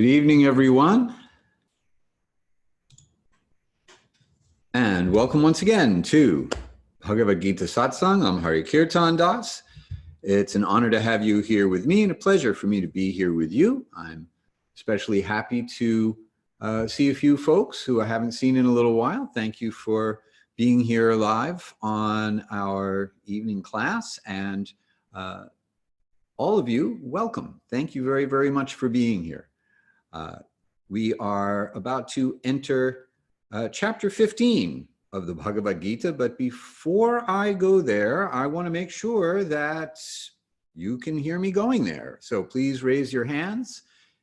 Good evening, everyone. And welcome once again to Bhagavad-gita Satsang. I'm Hari-kirtana Das. It's an honor to have you here with me and a pleasure for me to be here with you. I'm especially happy to see a few folks who I haven't seen in a little while. Thank you for being here live on our evening class. And all of you, welcome. Thank you very, very much for being here. We are about to enter chapter 15 of the Bhagavad Gita, but before I go there, I want to make sure that you can hear me going there. So please raise your hands.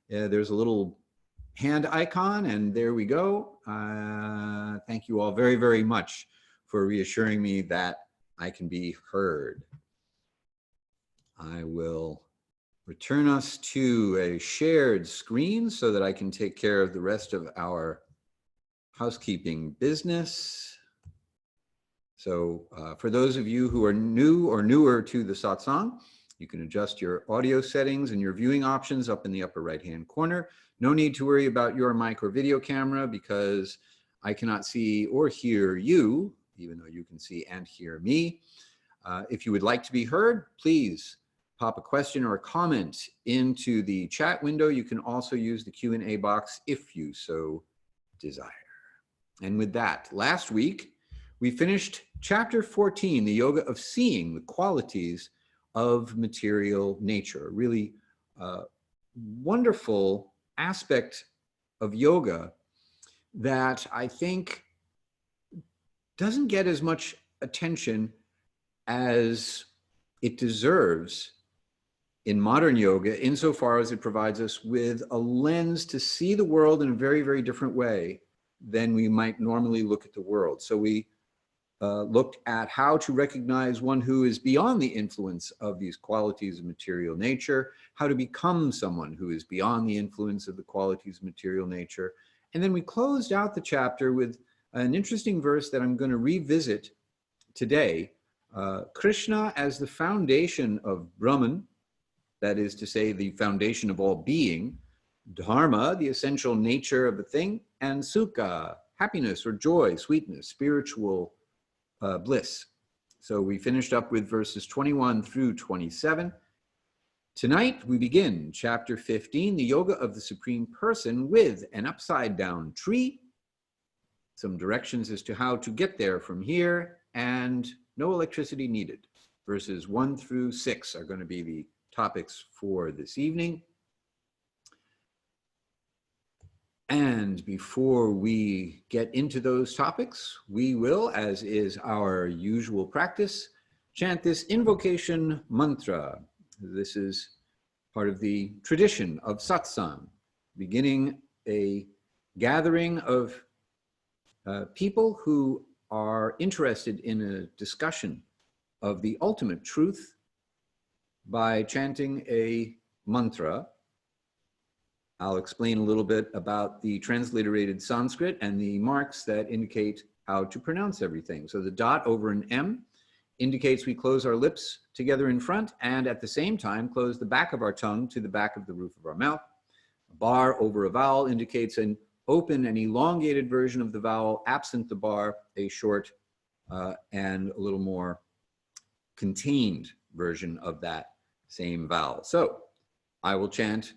There's a little hand icon, and there we go. Thank you all very, very much for reassuring me that I can be heard. I will return us to a shared screen so that I can take care of the rest of our housekeeping business. So for those of you who are new or newer to the satsang, you can adjust your audio settings and your viewing options up in the upper right-hand corner. No need to worry about your mic or video camera because I cannot see or hear you, even though you can see and hear me. If you would like to be heard, please pop a question or a comment into the chat window. You can also use the Q&A box if you so desire. And with that, last week, we finished chapter 14, the yoga of seeing the qualities of material nature. A really wonderful aspect of yoga that I think doesn't get as much attention as it deserves in modern yoga, insofar as it provides us with a lens to see the world in a very, very different way than we might normally look at the world. So we looked at how to recognize one who is beyond the influence of these qualities of material nature, how to become someone who is beyond the influence of the qualities of material nature. And then we closed out the chapter with an interesting verse that I'm going to revisit today. Krishna as the foundation of Brahman, that is to say, the foundation of all being, dharma, the essential nature of a thing, and sukha, happiness or joy, sweetness, spiritual bliss. So we finished up with verses 21 through 27. Tonight we begin chapter 15, the yoga of the Supreme Person, with an upside down tree, some directions as to how to get there from here, and no electricity needed. Verses 1 through 6 are going to be the topics for this evening. And before we get into those topics, we will, as is our usual practice, chant this invocation mantra. This is part of the tradition of satsang, beginning a gathering of people who are interested in a discussion of the ultimate truth by chanting a mantra. I'll explain a little bit about the transliterated Sanskrit and the marks that indicate how to pronounce everything. So the dot over an M indicates we close our lips together in front and at the same time close the back of our tongue to the back of the roof of our mouth. A bar over a vowel indicates an open and elongated version of the vowel, absent the bar, a short and a little more contained version of that same vowel. So I will chant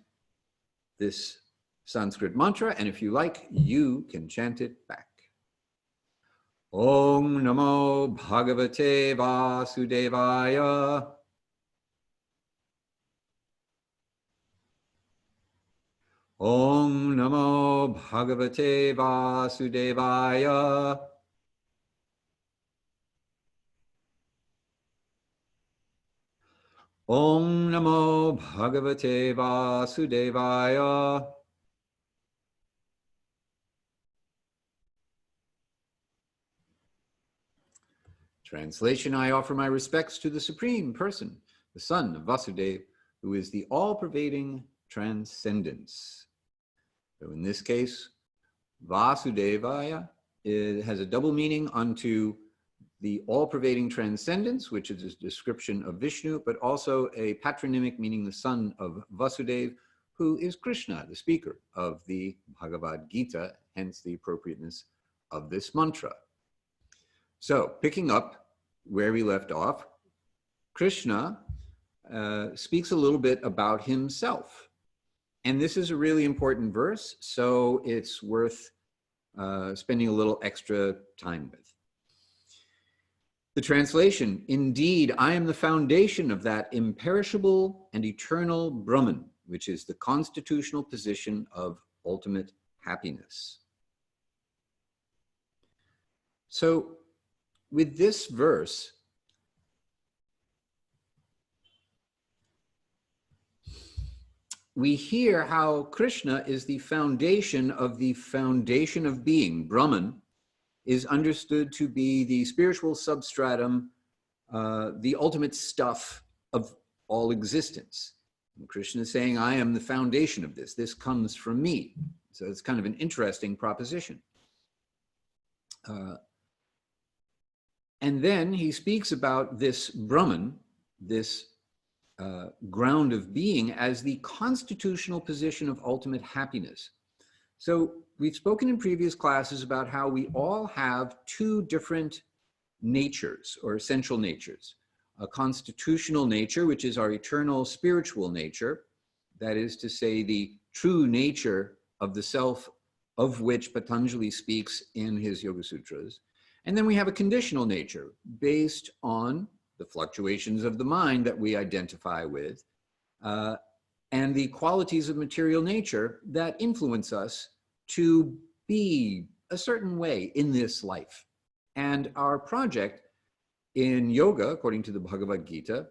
this Sanskrit mantra, and if you like, you can chant it back. Om Namo Bhagavate Vasudevaya. Om Namo Bhagavate Vasudevaya. Om Namo Bhagavate Vasudevaya. Translation: I offer my respects to the Supreme Person, the Son of Vasudeva, who is the all-pervading transcendence. So in this case, Vasudevaya has a double meaning unto the all-pervading transcendence, which is a description of Vishnu, but also a patronymic meaning the son of Vasudeva, who is Krishna, the speaker of the Bhagavad-gita, hence the appropriateness of this mantra. So, picking up where we left off, Krishna speaks a little bit about himself. And this is a really important verse, so it's worth spending a little extra time with. The translation: indeed, I am the foundation of that imperishable and eternal Brahman, which is the constitutional position of ultimate happiness. So, with this verse, we hear how Krishna is the foundation of being. Brahman is understood to be the spiritual substratum, the ultimate stuff of all existence. And Krishna is saying, I am the foundation of this. This comes from me. So it's kind of an interesting proposition. And then he speaks about this Brahman, this ground of being, as the constitutional position of ultimate happiness. So we've spoken in previous classes about how we all have two different natures or essential natures. A constitutional nature, which is our eternal spiritual nature, that is to say, the true nature of the self, of which Patanjali speaks in his Yoga Sutras. And then we have a conditional nature based on the fluctuations of the mind that we identify with, and the qualities of material nature that influence us to be a certain way in this life. And our project in yoga, according to the Bhagavad-gita,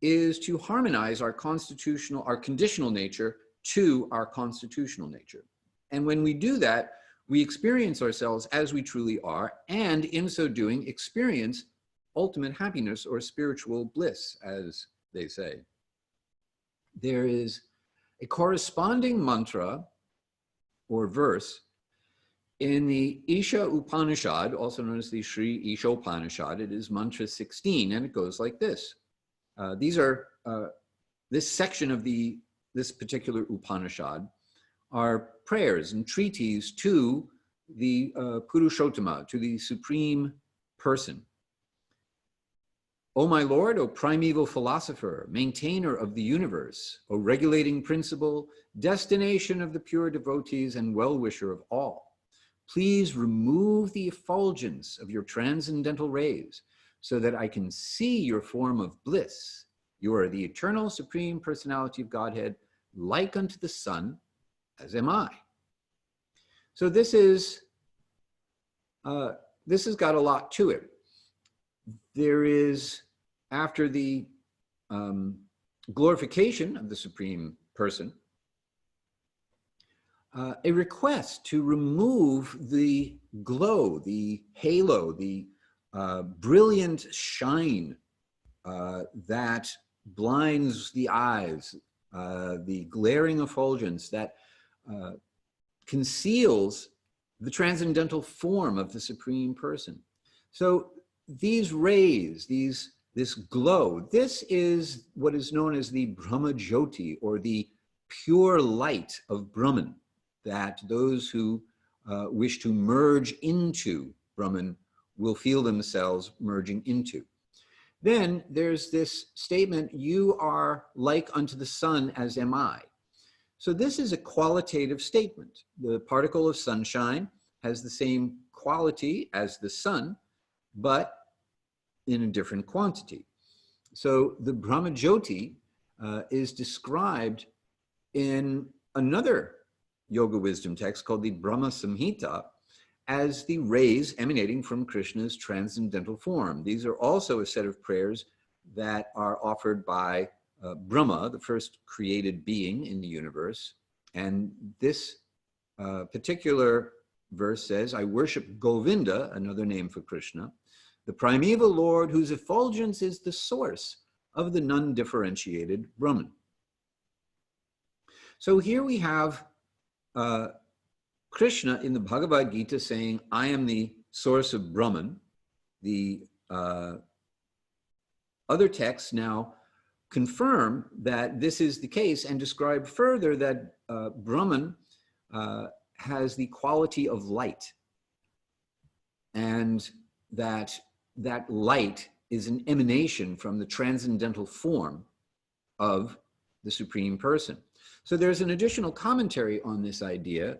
is to harmonize our conditional nature to our constitutional nature. And when we do that, we experience ourselves as we truly are, and in so doing, experience ultimate happiness or spiritual bliss, as they say. There is a corresponding mantra or verse in the Isha Upanishad, also known as the Sri Isha Upanishad. It is mantra 16, and it goes like this. This section of this particular Upanishad are prayers and treaties to the Purushottama, to the Supreme Person. O my Lord, O primeval philosopher, maintainer of the universe, O regulating principle, destination of the pure devotees and well-wisher of all, please remove the effulgence of your transcendental rays so that I can see your form of bliss. You are the eternal supreme personality of Godhead, like unto the sun, as am I. So this has got a lot to it. There is, after the glorification of the Supreme Person, a request to remove the glow, the halo, the brilliant shine that blinds the eyes, the glaring effulgence that conceals the transcendental form of the Supreme Person. So these rays, this glow, this is what is known as the Brahma Jyoti, or the pure light of Brahman, that those who wish to merge into Brahman will feel themselves merging into. Then there's this statement, you are like unto the sun, as am I. So this is a qualitative statement. The particle of sunshine has the same quality as the sun, but in a different quantity. So the Brahma Jyoti is described in another yoga wisdom text called the Brahma Samhita as the rays emanating from Krishna's transcendental form. These are also a set of prayers that are offered by Brahma, the first created being in the universe. And this particular verse says, I worship Govinda, another name for Krishna, the primeval Lord whose effulgence is the source of the non-differentiated Brahman. So here we have Krishna in the Bhagavad-gita saying, I am the source of Brahman. The other texts now confirm that this is the case and describe further that Brahman has the quality of light, and that light is an emanation from the transcendental form of the Supreme Person. So there's an additional commentary on this idea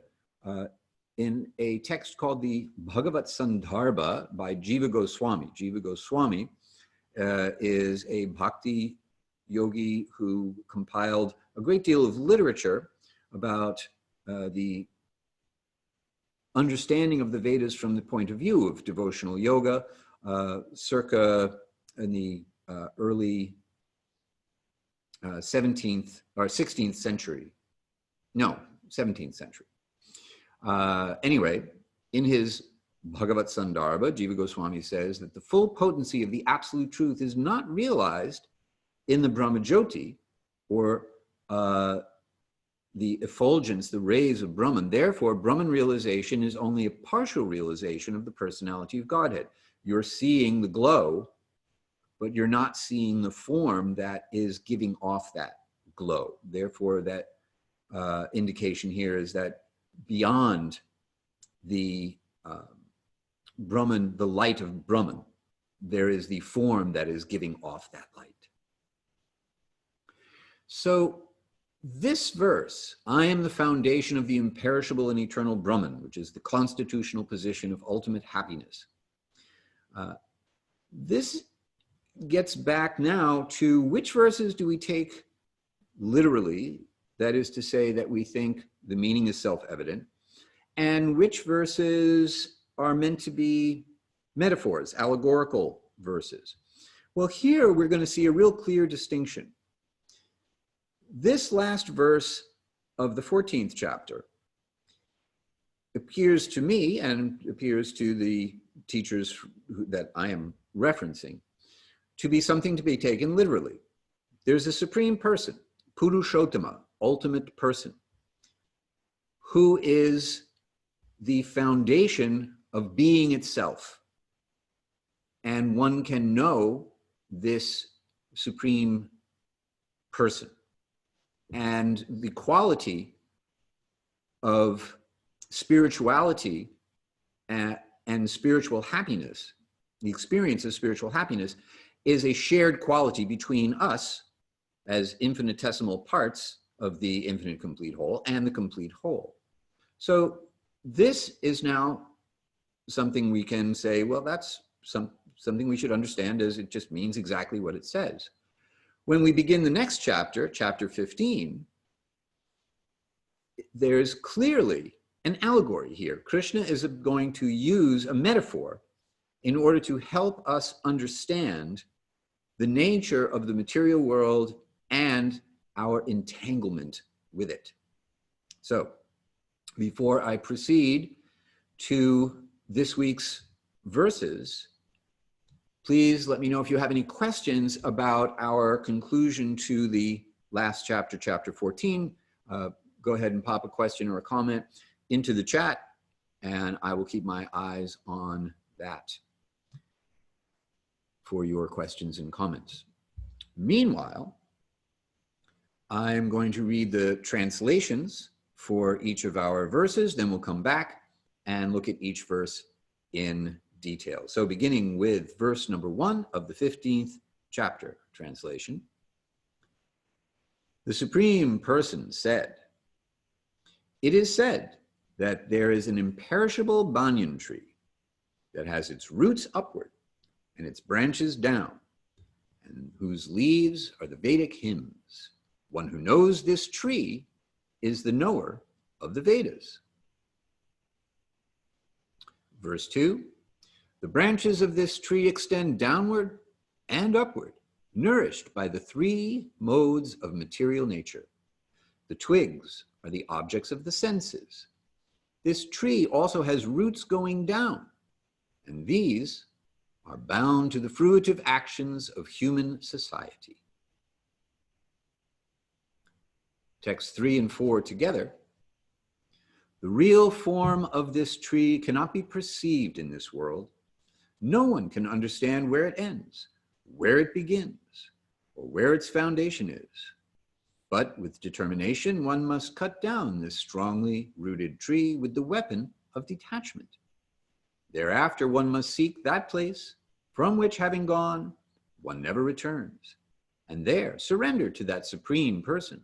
in a text called the Bhagavad-gita by Jiva Goswami. Jiva Goswami is a bhakti yogi who compiled a great deal of literature about the understanding of the Vedas from the point of view of devotional yoga, circa in the early 17th or 16th century. No, 17th century. Anyway, in his Bhagavad-gita, Jiva Goswami says that the full potency of the absolute truth is not realized in the Brahmajyoti, or the effulgence, the rays of Brahman. Therefore, Brahman realization is only a partial realization of the personality of Godhead. You're seeing the glow, but you're not seeing the form that is giving off that glow. Therefore, that indication here is that beyond the Brahman, the light of Brahman, there is the form that is giving off that light. So this verse, I am the foundation of the imperishable and eternal Brahman, which is the constitutional position of ultimate happiness. This gets back now to which verses do we take literally, that is to say that we think the meaning is self-evident, and which verses are meant to be metaphors, allegorical verses. Well, here we're going to see a real clear distinction. This last verse of the 14th chapter appears to me, and appears to the teachers that I am referencing, to be something to be taken literally. There's a supreme person, Purushottama, ultimate person, who is the foundation of being itself. And one can know this supreme person. And the quality of spirituality and spiritual happiness, the experience of spiritual happiness, is a shared quality between us as infinitesimal parts of the infinite complete whole and the complete whole. So this is now something we can say, well, that's something we should understand as it just means exactly what it says. When we begin the next chapter, chapter 15, there's clearly an allegory here. Krishna is going to use a metaphor in order to help us understand the nature of the material world and our entanglement with it. So, before I proceed to this week's verses, please let me know if you have any questions about our conclusion to the last chapter, chapter 14. Go ahead and pop a question or a comment into the chat, and I will keep my eyes on that for your questions and comments. Meanwhile, I'm going to read the translations for each of our verses, then we'll come back and look at each verse in detail. So beginning with verse number 1 of the 15th chapter translation. The Supreme Person said, "It is said that there is an imperishable banyan tree that has its roots upward and its branches down, and whose leaves are the Vedic hymns. One who knows this tree is the knower of the Vedas." Verse 2, "The branches of this tree extend downward and upward, nourished by the three modes of material nature. The twigs are the objects of the senses. This tree also has roots going down, and these are bound to the fruitive actions of human society." Text 3 and 4 together. "The real form of this tree cannot be perceived in this world. No one can understand where it ends, where it begins, or where its foundation is. But with determination, one must cut down this strongly rooted tree with the weapon of detachment. Thereafter, one must seek that place from which, having gone, one never returns, and there surrender to that supreme person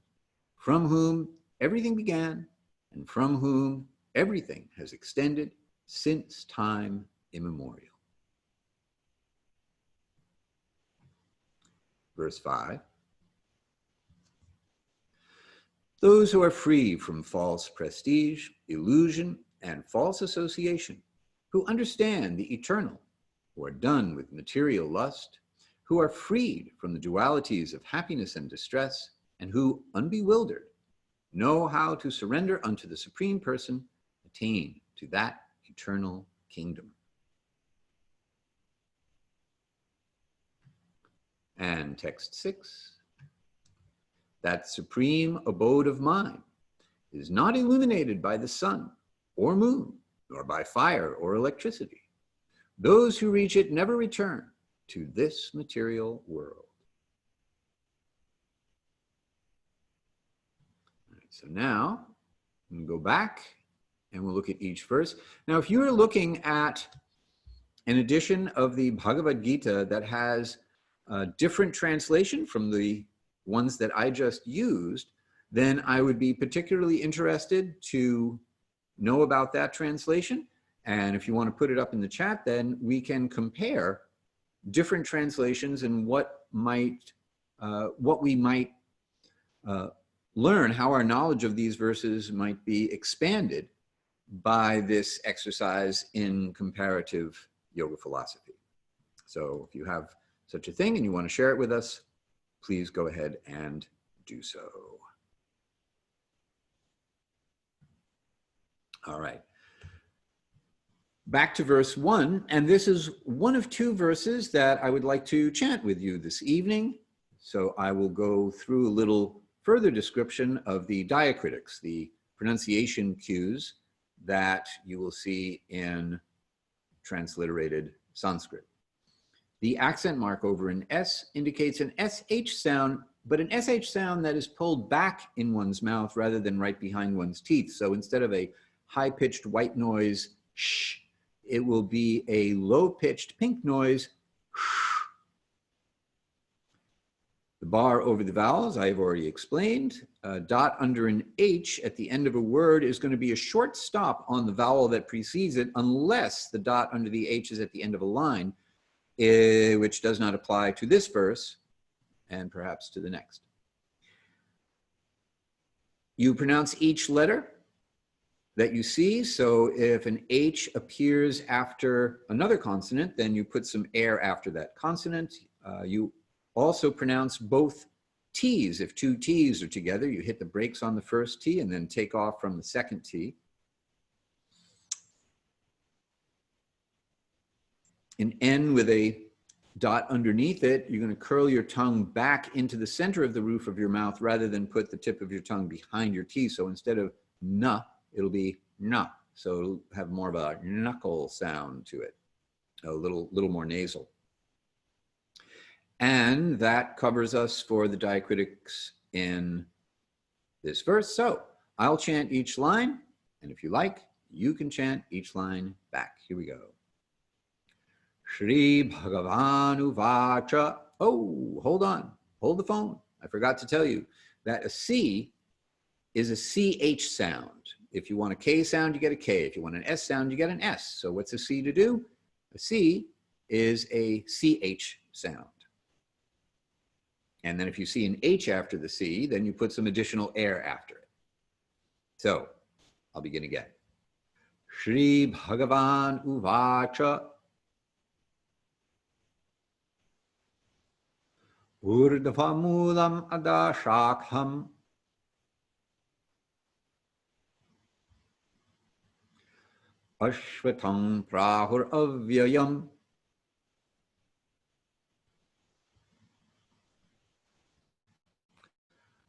from whom everything began and from whom everything has extended since time immemorial. Verse 5. Those who are free from false prestige, illusion, and false association, who understand the eternal, who are done with material lust, who are freed from the dualities of happiness and distress, and who, unbewildered, know how to surrender unto the Supreme Person, attain to that eternal kingdom. And text 6. That supreme abode of mine is not illuminated by the sun or moon, nor by fire or electricity. Those who reach it never return to this material world. All right, so now I'm going to go back and we'll look at each verse. Now, if you are looking at an edition of the Bhagavad-gita that has a different translation from the ones that I just used, then I would be particularly interested to know about that translation. And if you want to put it up in the chat, then we can compare different translations and what we might learn, how our knowledge of these verses might be expanded by this exercise in comparative yoga philosophy. So if you have such a thing and you want to share it with us, please go ahead and do so. All right. Back to verse 1, and this is one of two verses that I would like to chant with you this evening. So I will go through a little further description of the diacritics, the pronunciation cues that you will see in transliterated Sanskrit. The accent mark over an S indicates an SH sound, but an SH sound that is pulled back in one's mouth rather than right behind one's teeth. So instead of a high-pitched white noise, sh, it will be a low-pitched pink noise, sh. The bar over the vowels, I have already explained. A dot under an H at the end of a word is going to be a short stop on the vowel that precedes it, unless the dot under the H is at the end of a line, which does not apply to this verse and perhaps to the next. You pronounce each letter that you see. So if an H appears after another consonant, then you put some air after that consonant. You also pronounce both T's. If two T's are together, you hit the brakes on the first T and then take off from the second T. An N with a dot underneath it, you're going to curl your tongue back into the center of the roof of your mouth rather than put the tip of your tongue behind your teeth. So instead of na, it'll be na. So it'll have more of a knuckle sound to it, a little more nasal. And that covers us for the diacritics in this verse. So I'll chant each line, and if you like, you can chant each line back. Here we go. Shri Bhagavan Uvacha. Oh, hold on. Hold the phone. I forgot to tell you that a C is a CH sound. If you want a K sound, you get a K. If you want an S sound, you get an S. So what's a C to do? A C is a CH sound. And then if you see an H after the C, then you put some additional air after it. So I'll begin again. Shri Bhagavan Uvacha. Urdhvamulam adashakham ashvatam prahur avyayam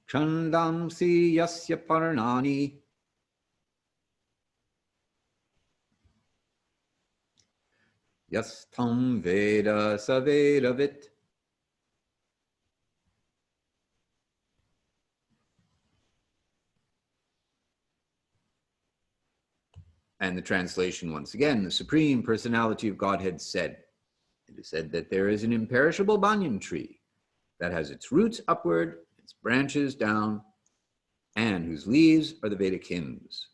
chandamsi yasya parnani yastam veda savedavit And the translation, once again, the Supreme Personality of Godhead said, it is said that there is an imperishable banyan tree that has its roots upward, its branches down, and whose leaves are the Vedic hymns.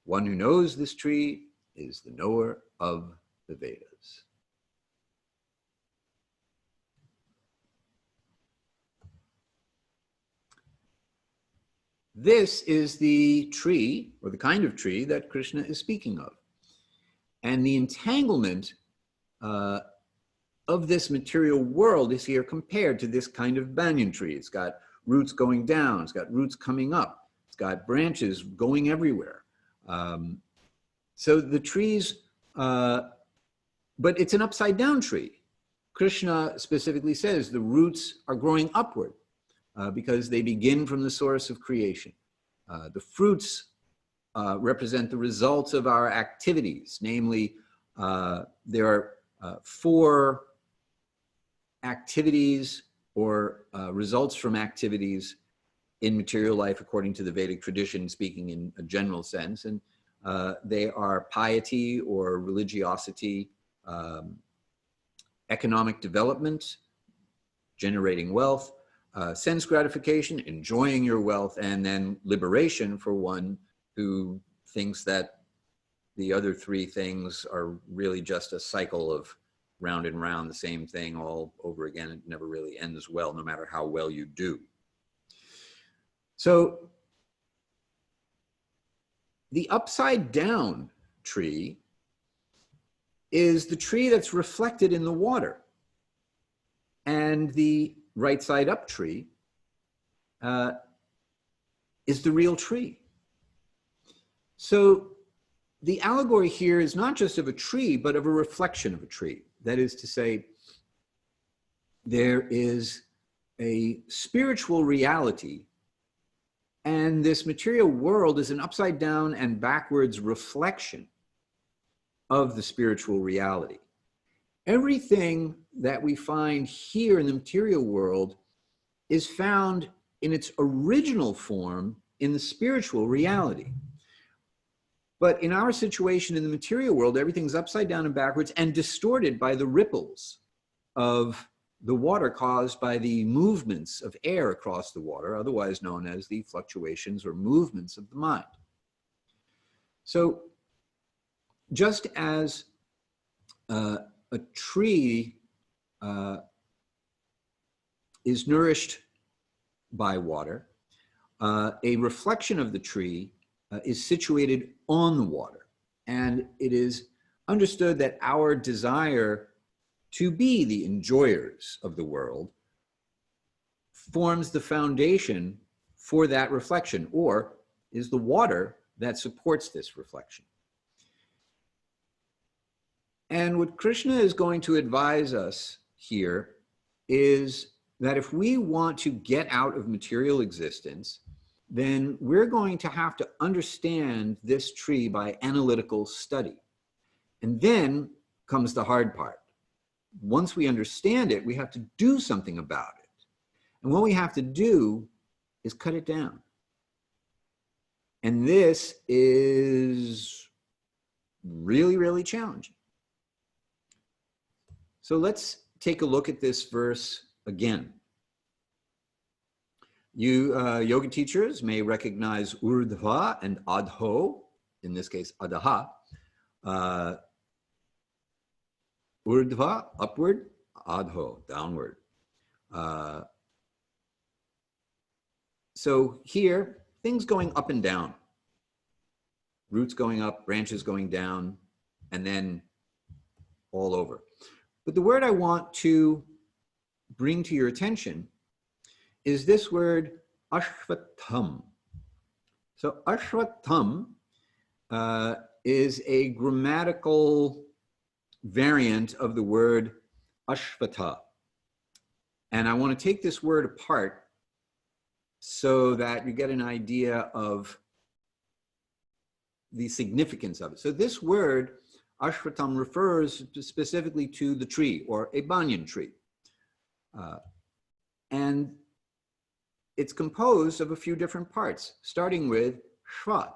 One who knows this tree is the knower of the Vedas. This is the tree, or the kind of tree, that Krishna is speaking of. And the entanglement of this material world is here compared to this kind of banyan tree. It's got roots going down, it's got roots coming up, it's got branches going everywhere. So the trees, but it's an upside down tree. Krishna specifically says the roots are growing upward because they begin from the source of creation. The fruits represent the results of our activities. Namely, there are 4 activities or results from activities in material life according to the Vedic tradition, speaking in a general sense. And they are piety or religiosity, economic development, generating wealth, sense gratification, enjoying your wealth, and then liberation for one who thinks that the other 3 things are really just a cycle of round and round, the same thing all over again. It never really ends well, no matter how well you do. So the upside down tree is the tree that's reflected in the water. And the right side up tree is the real tree. So the allegory here is not just of a tree, but of a reflection of a tree. That is to say, there is a spiritual reality, and this material world is an upside down and backwards reflection of the spiritual reality. Everything that we find here in the material world is found in its original form in the spiritual reality. But in our situation in the material world, everything's upside down and backwards and distorted by the ripples of the water caused by the movements of air across the water, otherwise known as the fluctuations or movements of the mind. So just as a tree is nourished by water, a reflection of the tree is situated on the water. And it is understood that our desire to be the enjoyers of the world forms the foundation for that reflection, or is the water that supports this reflection. And what Krishna is going to advise us here is that if we want to get out of material existence, then we're going to have to understand this tree by analytical study. And then comes the hard part. Once we understand it, we have to do something about it. And what we have to do is cut it down. And this is really, really challenging. So let's take a look at this verse again. You yoga teachers may recognize urdhva and adho, in this case adaha. Urdhva, upward, adho, downward. So here, things going up and down. Roots going up, branches going down, and then all over. But the word I want to bring to your attention is this word ashvatam. So ashvatam is a grammatical variant of the word ashvata. And I want to take this word apart so that you get an idea of the significance of it. So this word ashvatam refers specifically to the tree, or a banyan tree. And it's composed of a few different parts, starting with shva.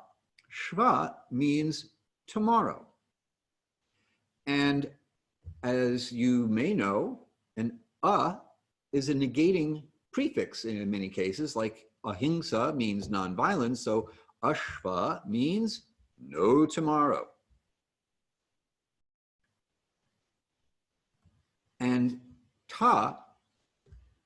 Shva means tomorrow. And as you may know, an is a negating prefix in many cases, like ahimsa means nonviolence, so ashva means no tomorrow. And ta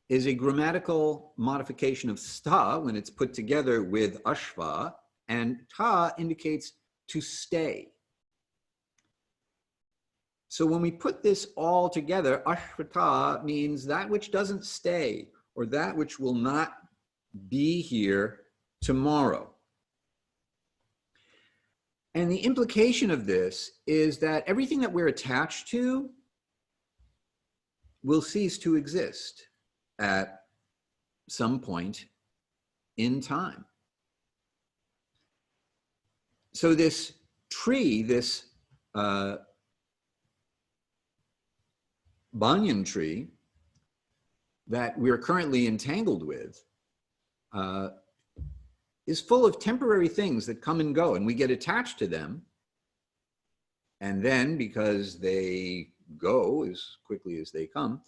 is a grammatical modification of sta when it's put together with ashva, and ta indicates to stay. So when we put this all together, ashvata means that which doesn't stay, or that which will not be here tomorrow. And the implication of this is that everything that we're attached to will cease to exist at some point in time. So this tree, this Banyan tree that we're currently entangled with is full of temporary things that come and go, and we get attached to them. And then because they go as quickly as they come,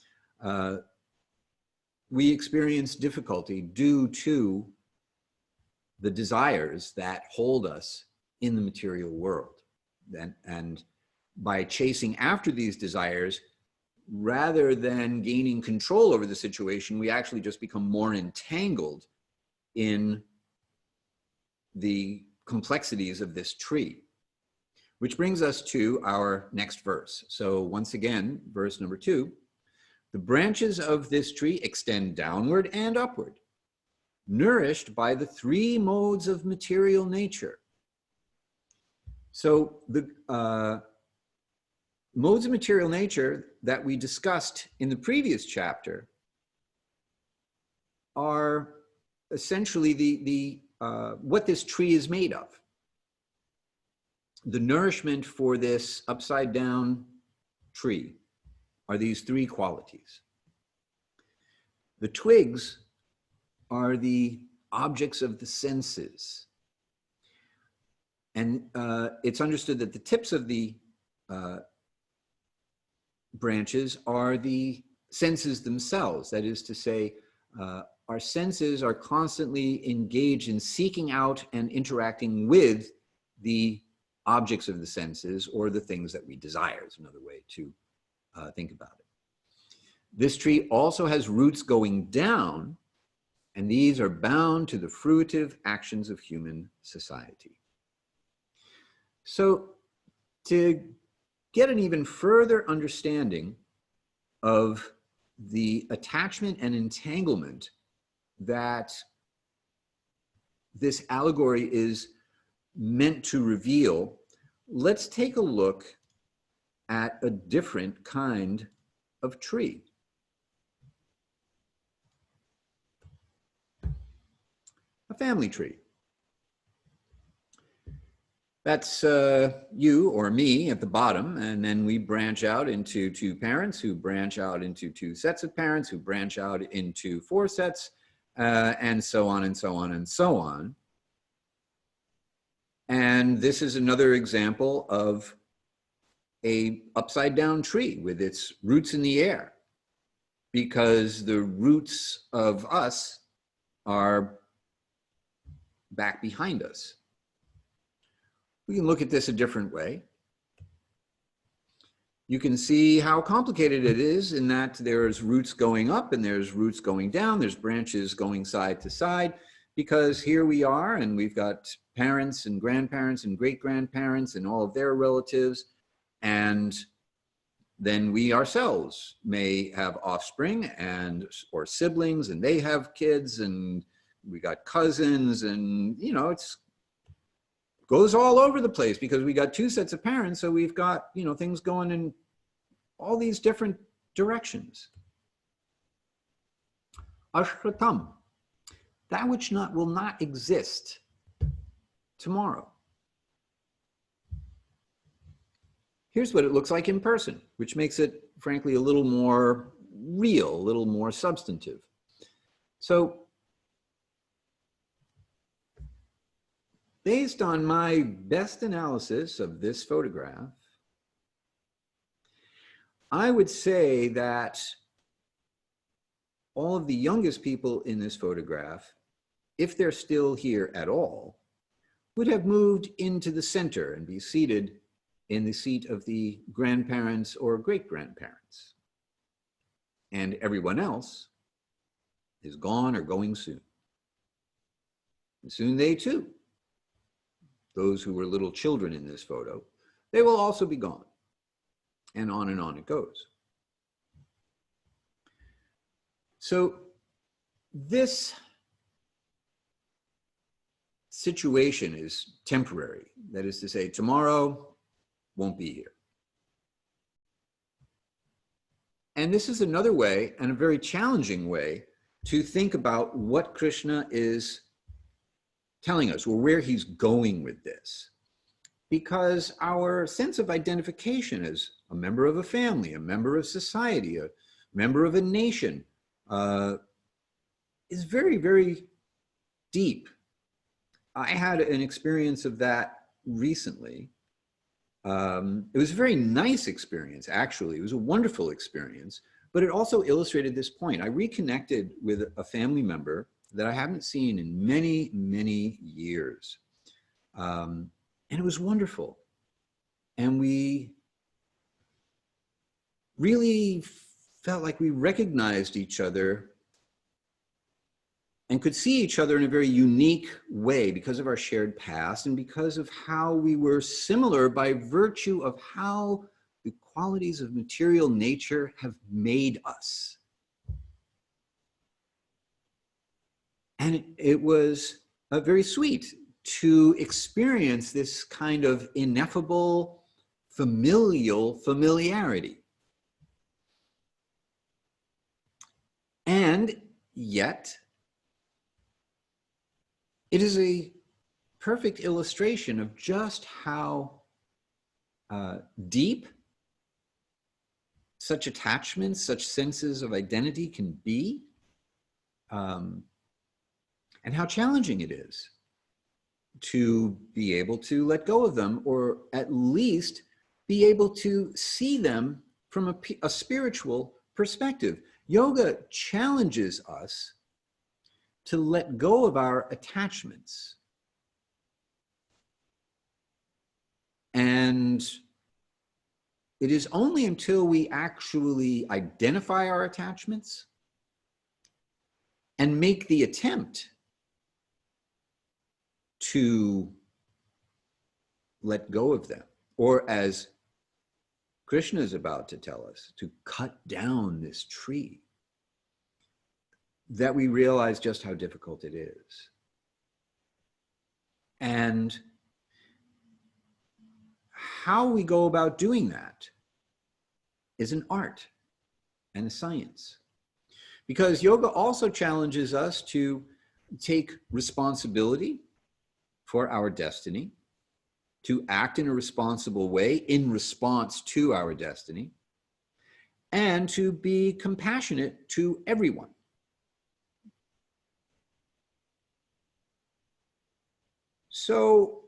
we experience difficulty due to the desires that hold us in the material world. And by chasing after these desires, rather than gaining control over the situation, we actually just become more entangled in the complexities of this tree. Which brings us to our next verse. So once again, verse number 2, the branches of this tree extend downward and upward, nourished by the 3 modes of material nature. So the modes of material nature that we discussed in the previous chapter are essentially what this tree is made of. The nourishment for this upside down tree are these 3 qualities. The twigs are the objects of the senses. And it's understood that the tips of the branches are the senses themselves. That is to say, our senses are constantly engaged in seeking out and interacting with the objects of the senses, or the things that we desire is another way to think about it. This tree also has roots going down, and these are bound to the fruitive actions of human society. So to get an even further understanding of the attachment and entanglement that this allegory is meant to reveal, let's take a look at a different kind of tree. A family tree. That's you or me at the bottom, and then we branch out into 2 parents who branch out into 2 sets of parents who branch out into 4 sets, and so on and so on and so on. And this is another example of a upside down tree with its roots in the air, because the roots of us are back behind us. We can look at this a different way. You can see how complicated it is in that there's roots going up and there's roots going down, there's branches going side to side, because here we are and we've got parents and grandparents and great-grandparents and all of their relatives, and then we ourselves may have offspring or siblings, and they have kids, and we got cousins, and it's goes all over the place because we got 2 sets of parents, so we've got things going in all these different directions. Ashratam, that which will not exist tomorrow. Here's what it looks like in person, which makes it, frankly, a little more real, a little more substantive. So based on my best analysis of this photograph, I would say that all of the youngest people in this photograph, if they're still here at all, would have moved into the center and be seated in the seat of the grandparents or great-grandparents. And everyone else is gone or going soon. And soon they too, those who were little children in this photo, they will also be gone. And on it goes. So this situation is temporary. That is to say, tomorrow won't be here. And this is another way, and a very challenging way, to think about what Krishna is telling us, or where he's going with this. Because our sense of identification as a member of a family, a member of society, a member of a nation, is very, very deep. I had an experience of that recently. It was a very nice experience, actually. It was a wonderful experience, but it also illustrated this point. I reconnected with a family member that I haven't seen in many, many years. And it was wonderful. And we really felt like we recognized each other and could see each other in a very unique way because of our shared past and because of how we were similar by virtue of how the qualities of material nature have made us. And it was very sweet to experience this kind of ineffable familiarity. And yet, it is a perfect illustration of just how deep such attachments, such senses of identity can be, and how challenging it is to be able to let go of them, or at least be able to see them from a spiritual perspective. Yoga challenges us to let go of our attachments. And it is only until we actually identify our attachments and make the attempt to let go of them, or as Krishna is about to tell us, to cut down this tree, that we realize just how difficult it is. And how we go about doing that is an art and a science. Because yoga also challenges us to take responsibility for our destiny, to act in a responsible way in response to our destiny, and to be compassionate to everyone. So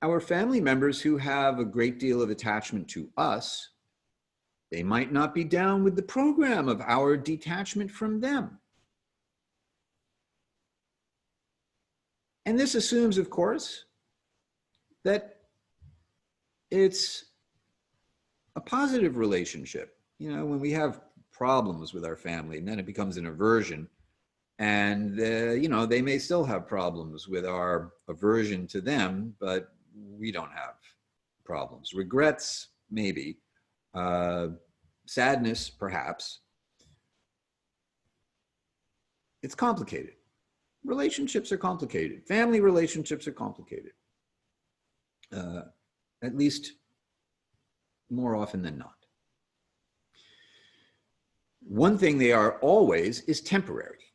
our family members who have a great deal of attachment to us, they might not be down with the program of our detachment from them. And this assumes, of course, that it's a positive relationship. You know, when we have problems with our family, and then it becomes an aversion, and you know, they may still have problems with our aversion to them, but we don't have problems. Regrets, maybe. Sadness, perhaps. It's complicated. Relationships are complicated. Family relationships are complicated. At least more often than not. One thing they are always is temporary,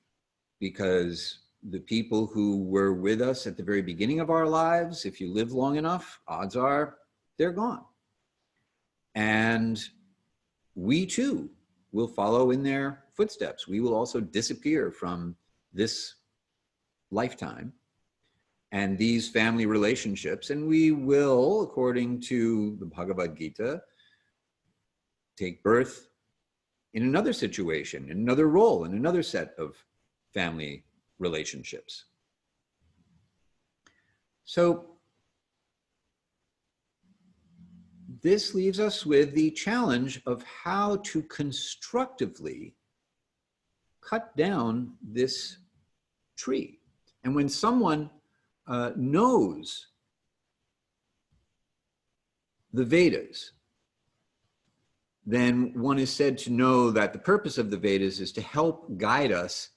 because the people who were with us at the very beginning of our lives, if you live long enough, odds are they're gone. And we too will follow in their footsteps. We will also disappear from this lifetime. And these family relationships, and we will, according to the Bhagavad-gita, take birth in another situation, in another role, in another set of family relationships. So this leaves us with the challenge of how to constructively cut down this tree. And when someone knows the Vedas, then one is said to know that the purpose of the Vedas is to help guide us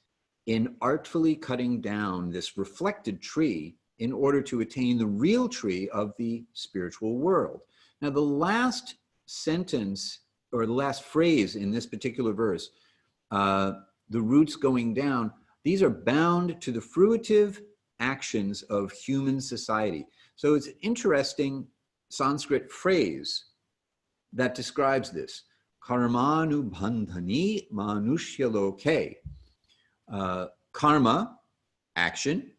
in artfully cutting down this reflected tree in order to attain the real tree of the spiritual world. Now, the last sentence or the last phrase in this particular verse, the roots going down, these are bound to the fruitive actions of human society. So it's an interesting Sanskrit phrase that describes this. Karmanubandhani manushya loke. Karma, action.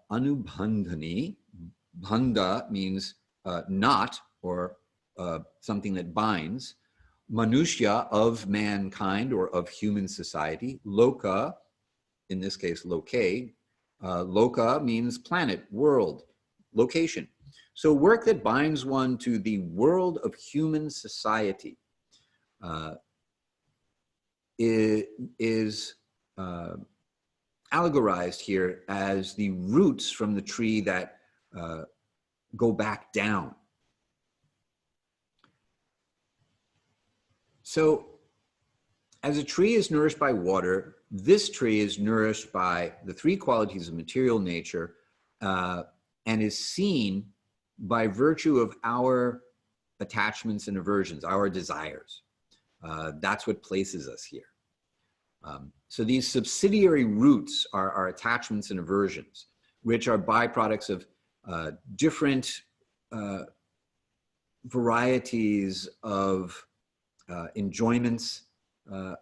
Anubandhani, banda means knot or something that binds. Manushya, of mankind or of human society. Loka, in this case loke. Loka means planet, world, location. So work that binds one to the world of human society is allegorized here as the roots from the tree that go back down. So as a tree is nourished by water, this tree is nourished by the three qualities of material nature and is seen by virtue of our attachments and aversions, our desires. That's what places us here. So these subsidiary roots are our attachments and aversions, which are byproducts of different varieties of enjoyments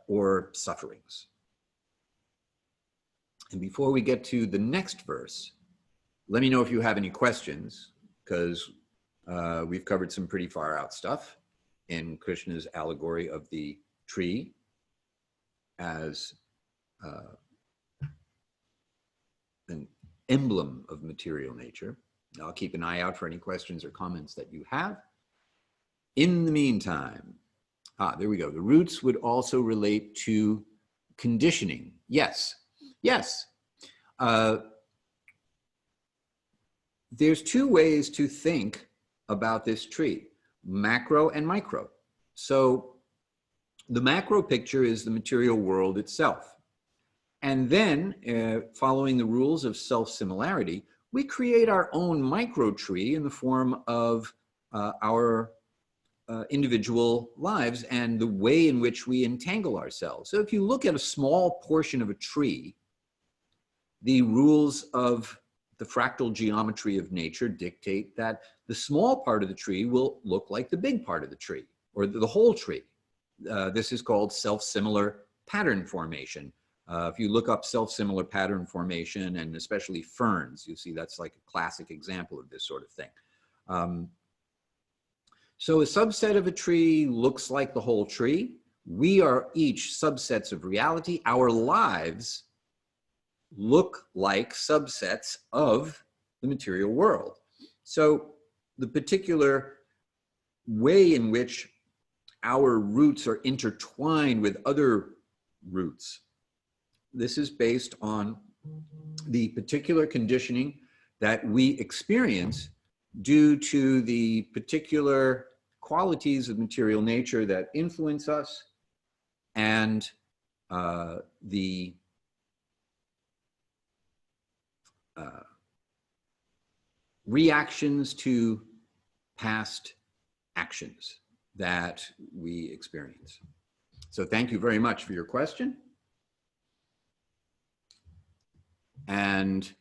or sufferings. And before we get to the next verse, let me know if you have any questions, because we've covered some pretty far out stuff in Krishna's allegory of the tree as an emblem of material nature. I'll keep an eye out for any questions or comments that you have. In the meantime, there we go. The roots would also relate to conditioning. Yes, yes. There's two ways to think about this tree, macro and micro. So the macro picture is the material world itself. And then, following the rules of self-similarity, we create our own micro tree in the form of our individual lives and the way in which we entangle ourselves. So if you look at a small portion of a tree, the rules of the fractal geometry of nature dictate that the small part of the tree will look like the big part of the tree, or the whole tree. This is called self-similar pattern formation. If you look up self-similar pattern formation, and especially ferns, you see that's like a classic example of this sort of thing. So a subset of a tree looks like the whole tree. We are each subsets of reality. Our lives look like subsets of the material world. So the particular way in which our roots are intertwined with other roots, this is based on the particular conditioning that we experience due to the particular qualities of material nature that influence us and the reactions to past actions that we experience. So thank you very much for your question. And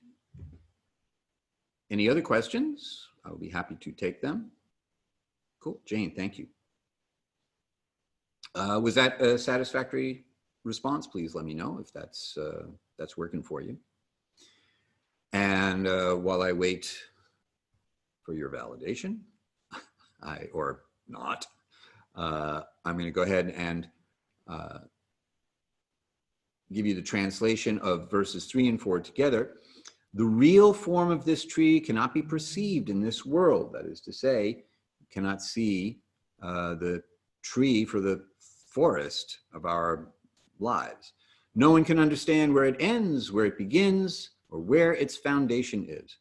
any other questions? I'll be happy to take them. Cool, Jane, thank you. Was that a satisfactory response? Please let me know if that's working for you. And while I wait for your validation, or not, I'm going to go ahead and give you the translation of verses 3 and 4 together. The real form of this tree cannot be perceived in this world. That is to say, you cannot see the tree for the forest of our lives. No one can understand where it ends, where it begins, or where its foundation is.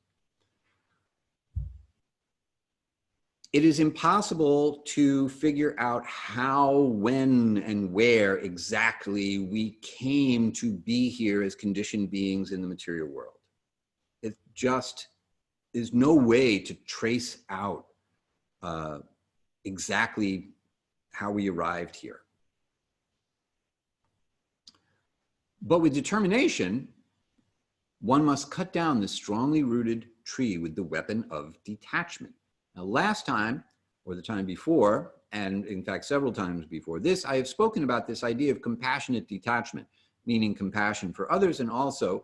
It is impossible to figure out how, when, and where exactly we came to be here as conditioned beings in the material world. It just is no way to trace out exactly how we arrived here. But with determination, one must cut down this strongly rooted tree with the weapon of detachment. Now, last time, or the time before, and in fact several times before this, I have spoken about this idea of compassionate detachment, meaning compassion for others and also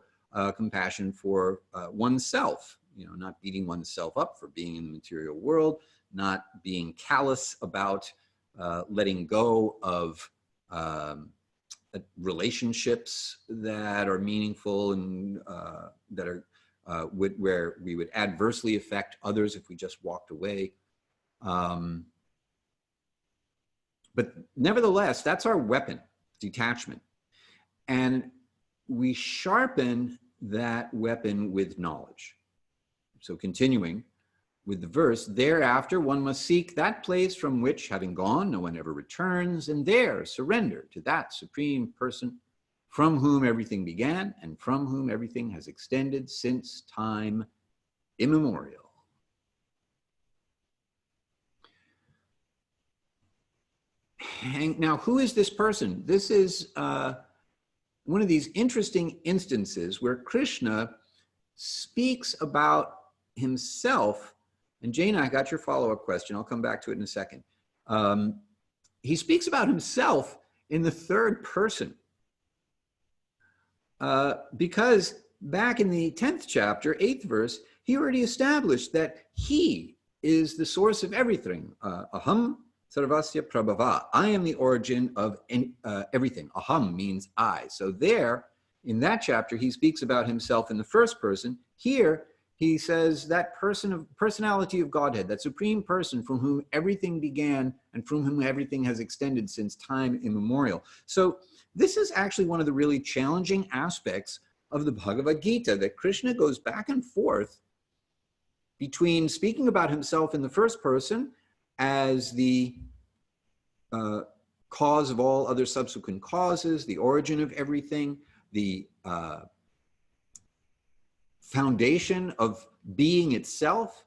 compassion for oneself, not beating oneself up for being in the material world, not being callous about letting go of relationships that are meaningful and that are where we would adversely affect others if we just walked away. But nevertheless, that's our weapon, detachment. And we sharpen that weapon with knowledge. So continuing with the verse, thereafter one must seek that place from which, having gone, no one ever returns, and there surrender to that supreme person from whom everything began and from whom everything has extended since time immemorial. Now, who is this person? This is one of these interesting instances where Krishna speaks about himself. And Jane, I got your follow-up question. I'll come back to it in a second. He speaks about himself in the third person. Because back in the 10th chapter, 8th verse, he already established that he is the source of everything. Aham sarvasya prabhava. I am the origin of everything. Aham means I. So there, in that chapter, he speaks about himself in the first person. Here, he says that personality of Godhead, that supreme person from whom everything began and from whom everything has extended since time immemorial. So this is actually one of the really challenging aspects of the Bhagavad-gita, that Krishna goes back and forth between speaking about himself in the first person as the cause of all other subsequent causes, the origin of everything, the foundation of being itself.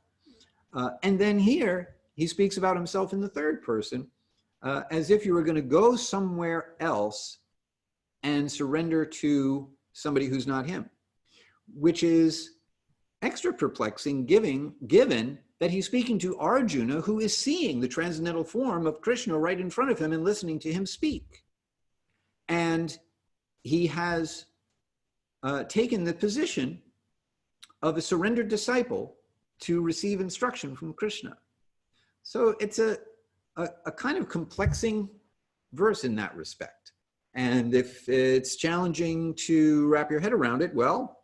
And then here, he speaks about himself in the third person as if you were going to go somewhere else and surrender to somebody who's not him, which is extra perplexing given that he's speaking to Arjuna, who is seeing the transcendental form of Krishna right in front of him and listening to him speak. And he has taken the position of a surrendered disciple to receive instruction from Krishna. So it's a kind of complexing verse in that respect. And if it's challenging to wrap your head around it, well,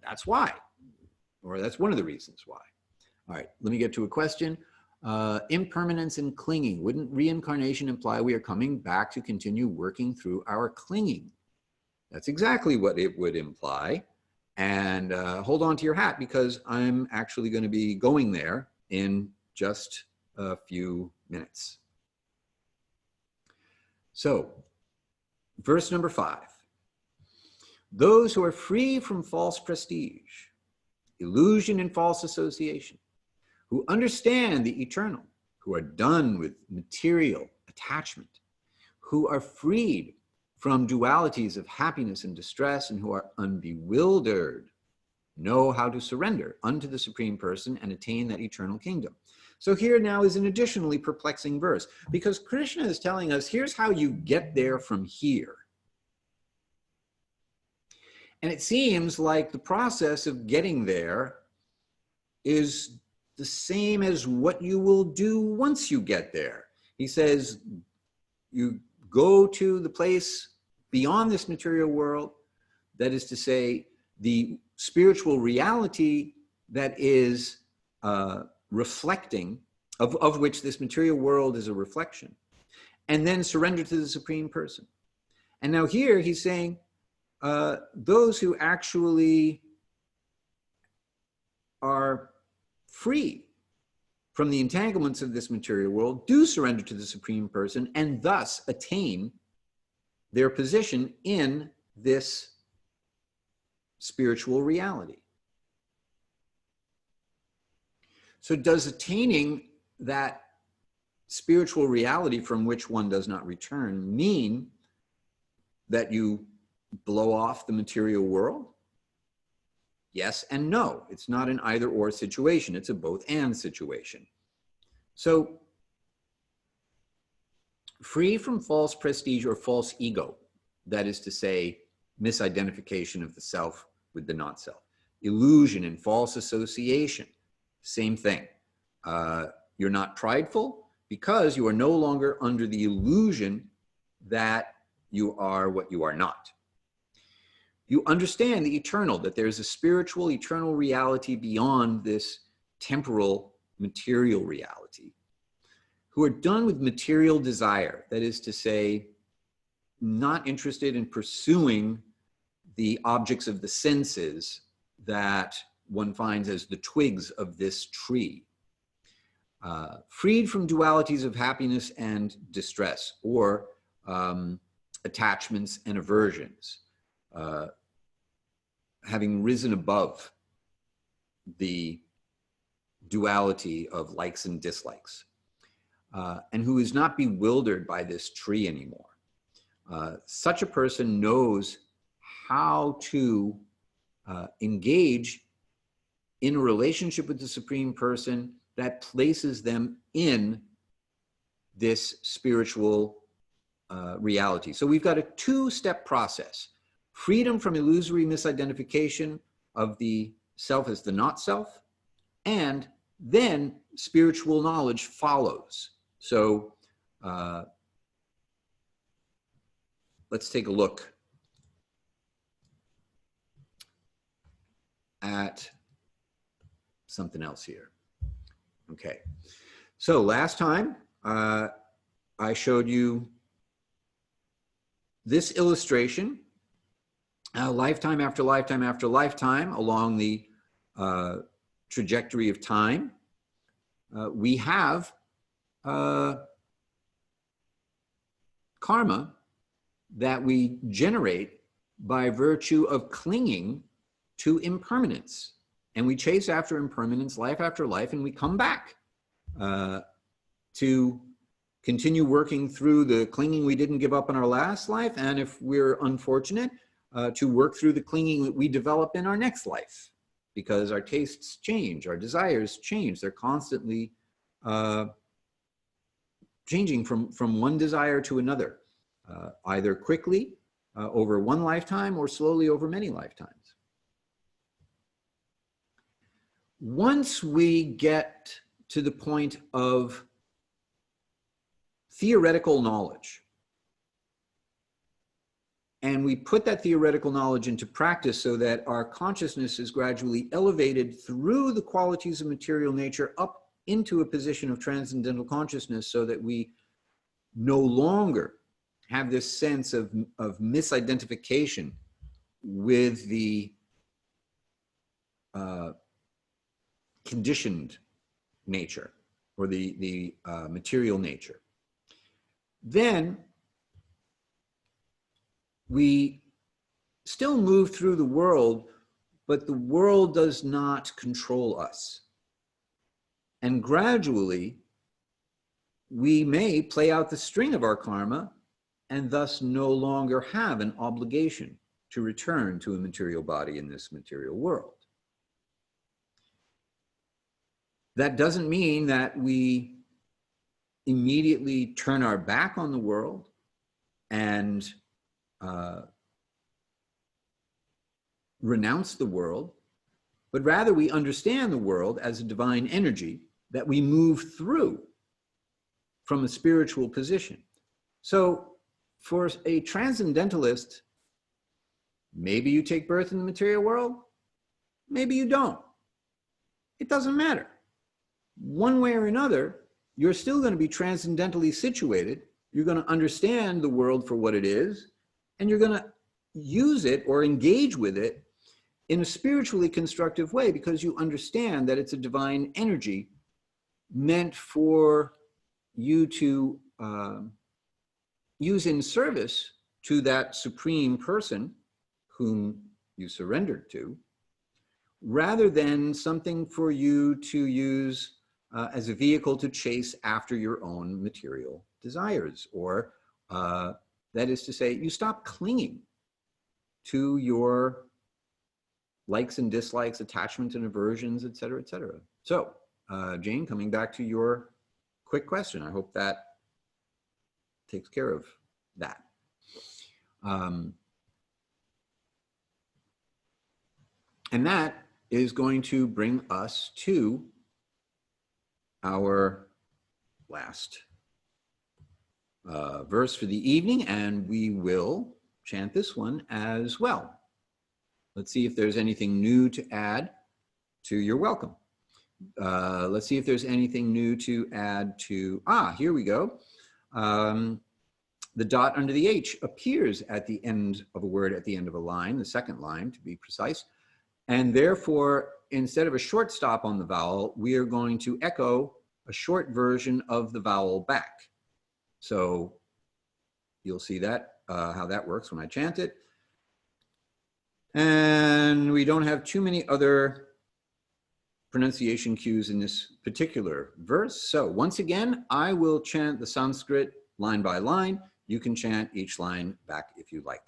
that's why, or that's one of the reasons why. All right, let me get to a question. Impermanence and clinging. Wouldn't reincarnation imply we are coming back to continue working through our clinging? That's exactly what it would imply. And hold on to your hat, because I'm actually going to be going there in just a few minutes. So, verse number 5. Those who are free from false prestige, illusion and false association, who understand the eternal, who are done with material attachment, who are freed from dualities of happiness and distress, and who are unbewildered, know how to surrender unto the Supreme Person and attain that eternal kingdom. So here now is an additionally perplexing verse, because Krishna is telling us, here's how you get there from here. And it seems like the process of getting there is the same as what you will do once you get there. He says, you go to the place beyond this material world, that is to say, the spiritual reality that is reflecting, of which this material world is a reflection, and then surrender to the Supreme Person. And now here he's saying, those who actually are free from the entanglements of this material world do surrender to the Supreme Person and thus attain their position in this spiritual reality. So does attaining that spiritual reality from which one does not return mean that you blow off the material world? Yes and no. It's not an either or situation. It's a both and situation. So free from false prestige or false ego, that is to say, misidentification of the self with the not self, illusion and false association, same thing. You're not prideful because you are no longer under the illusion that you are what you are not. You understand the eternal, that there's a spiritual, eternal reality beyond this temporal, material reality, who are done with material desire, that is to say, not interested in pursuing the objects of the senses that one finds as the twigs of this tree. Freed from dualities of happiness and distress, or attachments and aversions, having risen above the duality of likes and dislikes, and who is not bewildered by this tree anymore. Such a person knows how to engage in a relationship with the Supreme Person that places them in this spiritual reality. So we've got a two-step process: freedom from illusory misidentification of the self as the not self, and then spiritual knowledge follows. So let's take a look at something else here. Okay, so last time I showed you this illustration, lifetime after lifetime after lifetime along the trajectory of time. We have karma that we generate by virtue of clinging to impermanence. And we chase after impermanence life after life, and we come back to continue working through the clinging we didn't give up in our last life, and if we're unfortunate, to work through the clinging that we develop in our next life, because our tastes change, our desires change. They're constantly changing from one desire to another, either quickly over one lifetime or slowly over many lifetimes. Once we get to the point of theoretical knowledge, and we put that theoretical knowledge into practice so that our consciousness is gradually elevated through the qualities of material nature up into a position of transcendental consciousness, so that we no longer have this sense of misidentification with the conditioned nature, or the material nature. Then we still move through the world, but the world does not control us. And gradually, we may play out the string of our karma and thus no longer have an obligation to return to a material body in this material world. That doesn't mean that we immediately turn our back on the world and renounce the world, but rather we understand the world as a divine energy that we move through from a spiritual position. So for a transcendentalist, maybe you take birth in the material world, maybe you don't. It doesn't matter. One way or another, you're still going to be transcendentally situated. You're going to understand the world for what it is, and you're going to use it or engage with it in a spiritually constructive way because you understand that it's a divine energy meant for you to use in service to that supreme person whom you surrendered to, rather than something for you to use as a vehicle to chase after your own material desires, or that is to say, you stop clinging to your likes and dislikes, attachments and aversions, et cetera, et cetera. So, Jane, coming back to your quick question, I hope that takes care of that. And that is going to bring us to our last verse for the evening, and we will chant this one as well. Let's see if there's anything new to add to your welcome. Let's see if there's anything new to add to, here we go. The dot under the H appears at the end of a word, at the end of a line, the second line to be precise. And therefore, instead of a short stop on the vowel, we are going to echo a short version of the vowel back. So you'll see that, how that works when I chant it. And we don't have too many other pronunciation cues in this particular verse. So once again, I will chant the Sanskrit line by line. You can chant each line back if you like.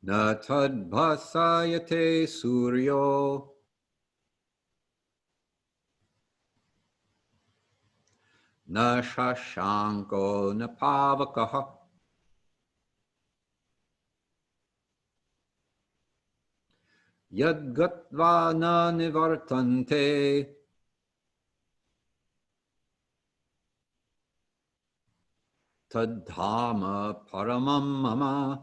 Na tad bhasayate suryo na shashanko na pavakaha yad gatva na nivartante tad dhamma paramam mama.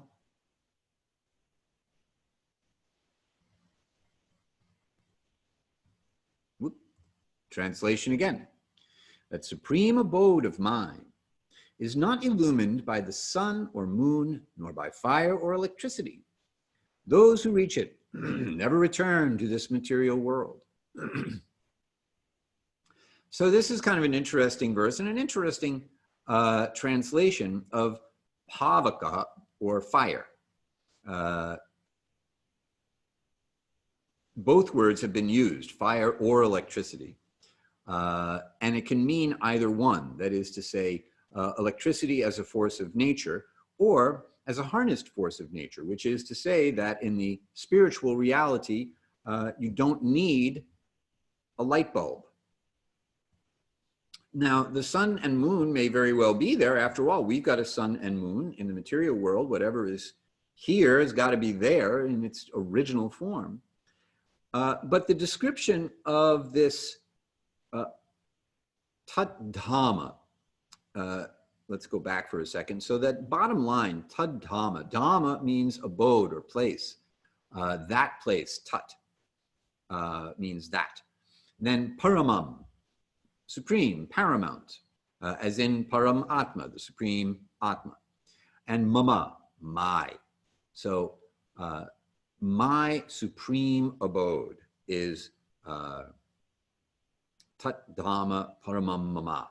Translation again. That supreme abode of mine is not illumined by the sun or moon, nor by fire or electricity. Those who reach it never return to this material world. So this is kind of an interesting verse and an interesting translation of pavaka, or fire. Both words have been used, fire or electricity. And it can mean either one, that is to say, electricity as a force of nature or as a harnessed force of nature, which is to say that in the spiritual reality, you don't need a light bulb. Now, the sun and moon may very well be there. After all, we've got a sun and moon in the material world. Whatever is here has got to be there in its original form. But the description of this tat dhamma, let's go back for a second. So that bottom line, tat dhamma, dhamma means abode or place. That place, tat, means that. And then paramam, supreme, paramount, as in param atma, the supreme atma. And mama, my. So my supreme abode is tat dhamma paramam mama.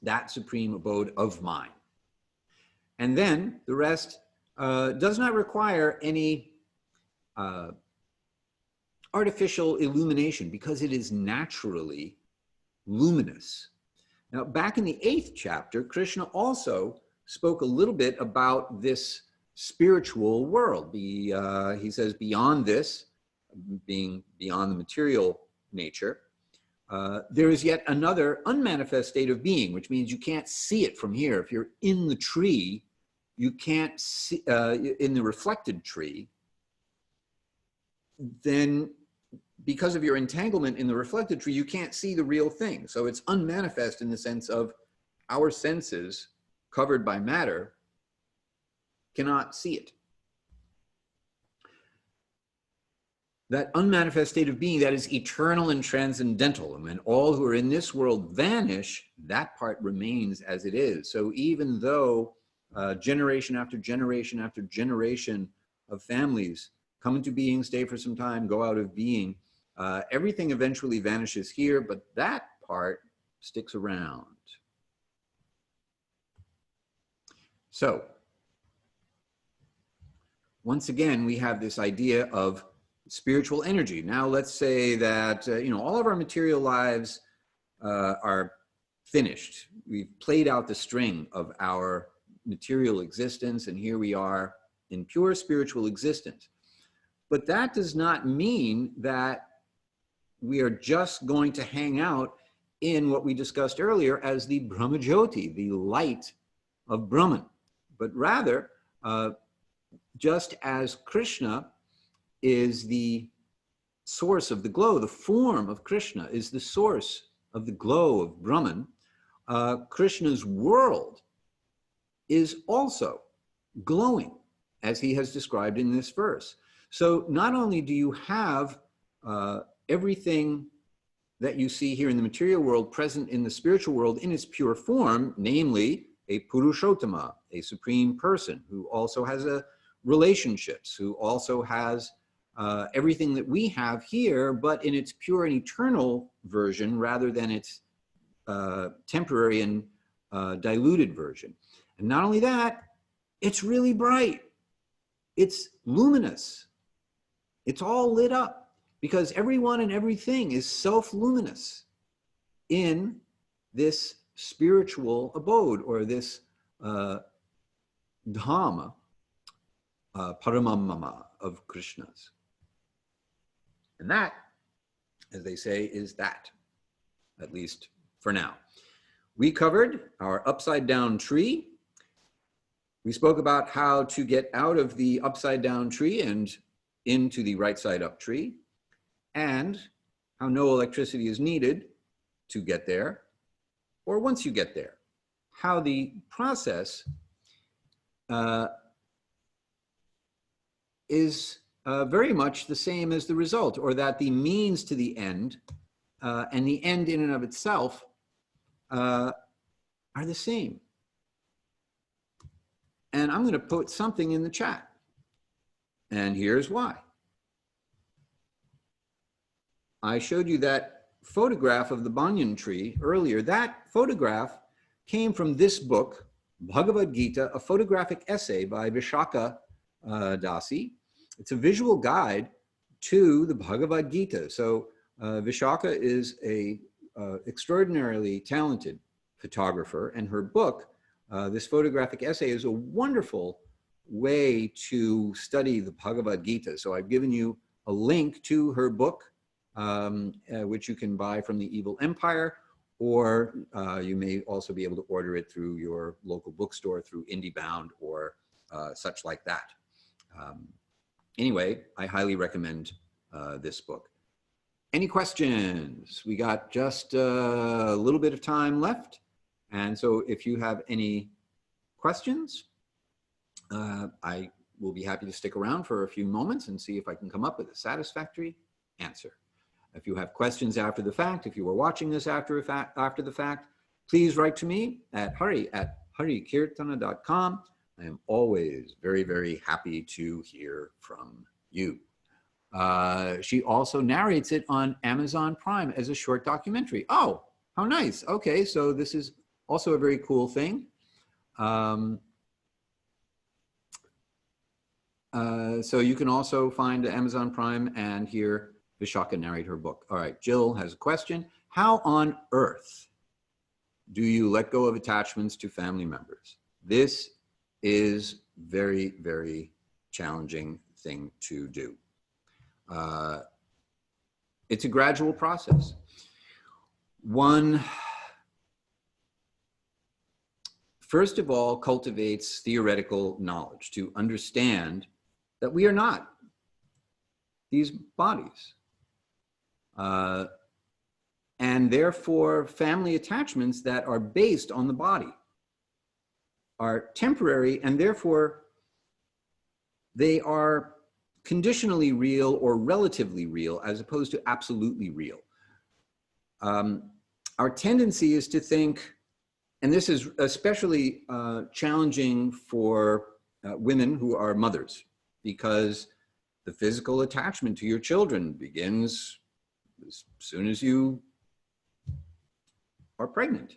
That supreme abode of mine. And then the rest does not require any artificial illumination because it is naturally luminous. Now, back in the 8th chapter, Krishna also spoke a little bit about this spiritual world. He says, beyond this, being beyond the material nature, there is yet another unmanifest state of being, which means you can't see it from here. If you're in the tree, you can't see, in the reflected tree, then because of your entanglement in the reflected tree, you can't see the real thing. So it's unmanifest in the sense of our senses covered by matter cannot see it. That unmanifest state of being that is eternal and transcendental. And when all who are in this world vanish, that part remains as it is. So even though generation after generation after generation of families come into being, stay for some time, go out of being, everything eventually vanishes here, but that part sticks around. So once again, we have this idea of spiritual energy. Now let's say that all of our material lives are finished. We've played out the string of our material existence, and here we are in pure spiritual existence. But that does not mean that we are just going to hang out in what we discussed earlier as the Brahmajyoti, the light of Brahman. But rather, just as Krishna is the source of the glow, the form of Krishna is the source of the glow of Brahman, Krishna's world is also glowing, as he has described in this verse. So not only do you have everything that you see here in the material world present in the spiritual world in its pure form, namely a Purushottama, a supreme person who also has relationships, who also has everything that we have here, but in its pure and eternal version rather than its temporary and diluted version. And not only that, it's really bright. It's luminous. It's all lit up because everyone and everything is self-luminous in this spiritual abode, or this Dhamma, Paramamama of Krishna's. And that, as they say, is that, at least for now. We covered our upside down tree. We spoke about how to get out of the upside down tree and into the right side up tree, and how no electricity is needed to get there, or once you get there, how the process is very much the same as the result, or that the means to the end and the end in and of itself are the same. And I'm going to put something in the chat. And here's why. I showed you that photograph of the Banyan tree earlier. That photograph came from this book, Bhagavad-gita, a photographic essay by Vishaka Dasi. It's a visual guide to the Bhagavad-gita. So Vishaka is a extraordinarily talented photographer, and her book, this photographic essay, is a wonderful way to study the Bhagavad-gita. So I've given you a link to her book, which you can buy from the Evil Empire, or you may also be able to order it through your local bookstore, through IndieBound or such like that. Anyway, I highly recommend this book. Any questions? We got just a little bit of time left. And so if you have any questions, I will be happy to stick around for a few moments and see if I can come up with a satisfactory answer. If you have questions after the fact, if you are watching this after the fact, please write to me at Hari@Hari-kirtana.com. I am always very, very happy to hear from you. She also narrates it on Amazon Prime as a short documentary. Oh, how nice. Okay, so this is also a very cool thing. So you can also find Amazon Prime and hear Vishaka narrate her book. All right, Jill has a question. How on earth do you let go of attachments to family members? This is very, very challenging thing to do. It's a gradual first of all, cultivates theoretical knowledge to understand that we are not these bodies. And therefore, family attachments that are based on the body are temporary, and therefore they are conditionally real or relatively real as opposed to absolutely real. Our tendency is to think, and this is especially challenging for women who are mothers, because the physical attachment to your children begins as soon as you are pregnant.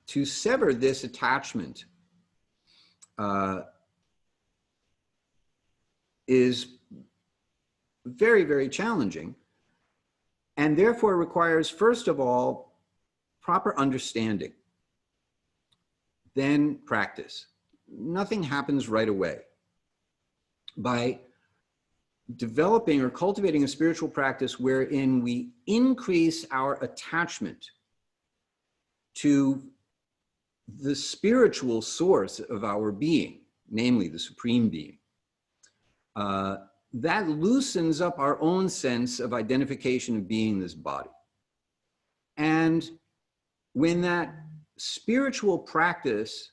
To sever this attachment is very, very challenging, and therefore requires, first of all, proper understanding, then practice. Nothing happens right away. By developing or cultivating a spiritual practice wherein we increase our attachment to the spiritual source of our being, namely the Supreme Being, that loosens up our own sense of identification of being this body. And when that spiritual practice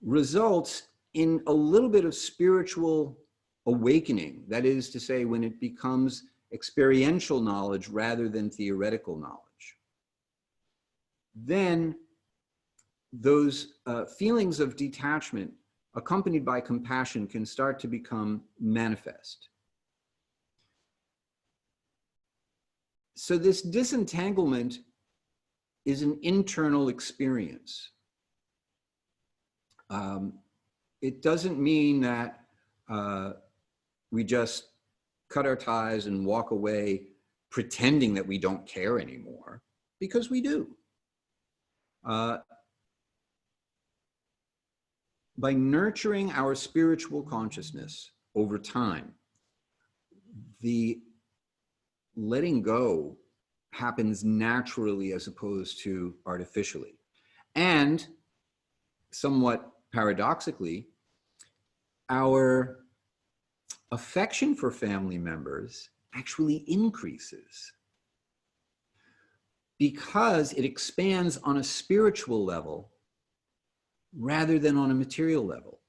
results in a little bit of spiritual awakening, that is to say, when it becomes experiential knowledge rather than theoretical knowledge, then those feelings of detachment accompanied by compassion can start to become manifest. So this disentanglement is an internal experience. It doesn't mean that we just cut our ties and walk away pretending that we don't care anymore, because we do. By nurturing our spiritual consciousness over time, the letting go happens naturally as opposed to artificially. And somewhat paradoxically, our affection for family members actually increases because it expands on a spiritual level rather than on a material level.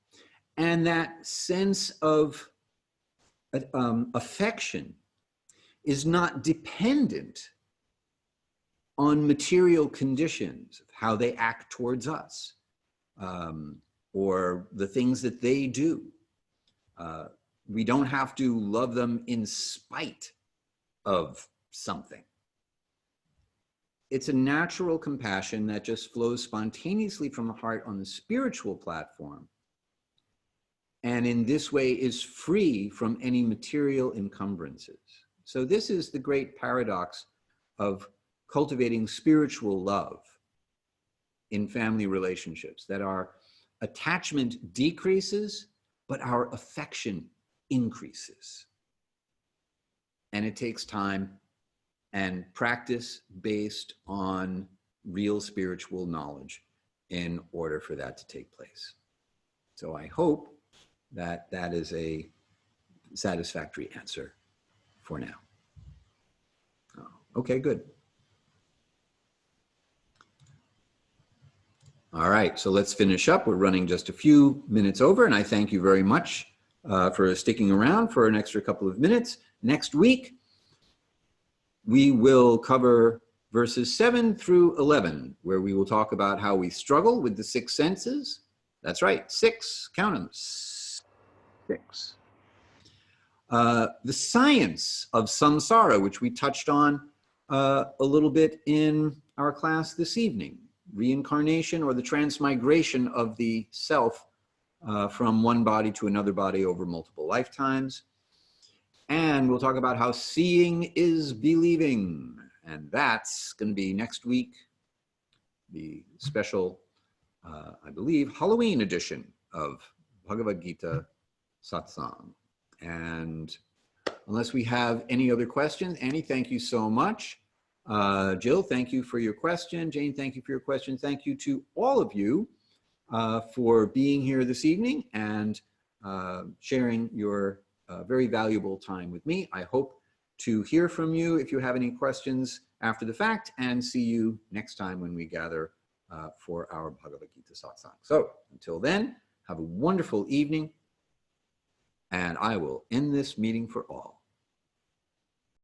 And that sense of affection is not dependent on material conditions, of how they act towards us, or the things that they do. We don't have to love them in spite of something. It's a natural compassion that just flows spontaneously from the heart on the spiritual platform, and in this way is free from any material encumbrances. So this is the great paradox of cultivating spiritual love in family relationships, that our attachment decreases, but our affection increases. And it takes time and practice based on real spiritual knowledge in order for that to take place. So I hope that that is a satisfactory answer for now. Okay, good. All right, so let's finish up. We're running just a few minutes over, and I thank you very much for sticking around for an extra couple of minutes. Next week, we will cover verses 7 through 11, where we will talk about how we struggle with the six senses. That's right, 6, count them, 6. The science of samsara, which we touched on a little bit in our class this evening. Reincarnation, or the transmigration of the self from one body to another body over multiple lifetimes. And we'll talk about how seeing is believing. And that's going to be next week, the special, I believe, Halloween edition of Bhagavad-gita Satsang. And unless we have any other questions, Annie, thank you so much. Jill, thank you for your question. Jane, thank you for your question. Thank you to all of you for being here this evening and sharing your very valuable time with me. I hope to hear from you if you have any questions after the fact, and see you next time when we gather for our Bhagavad-gita Satsang. So until then, have a wonderful evening, and I will end this meeting for all.